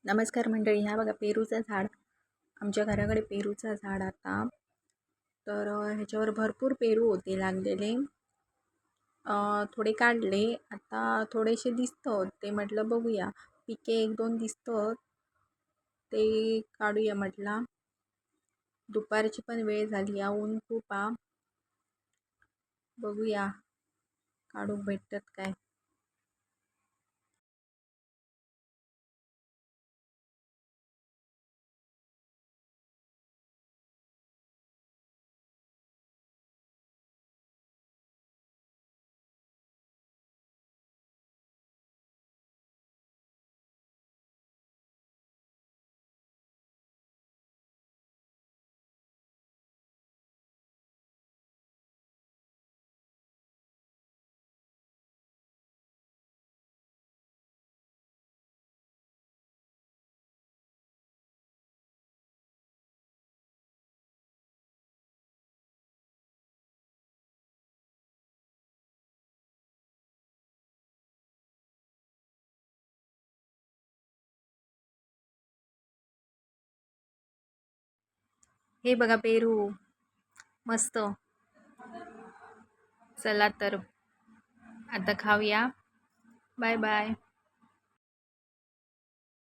नमस्कार मंडळी. ह्या बघा पेरूचं झाड. आमच्या घराकडे पेरूचं झाड आता. तर ह्याच्यावर भरपूर पेरू होते लागलेले. थोडे काढले. आता थोडेसे दिसतं ते म्हटलं बघूया. पिके एक दोन दिसतं ते काढूया म्हटलं. दुपारची पण वेळ झाली. ऊन खूप बघूया काढून भेटतात काय. हे बघा पेरू मस्त. चला तर आता खाऊया. Bye bye.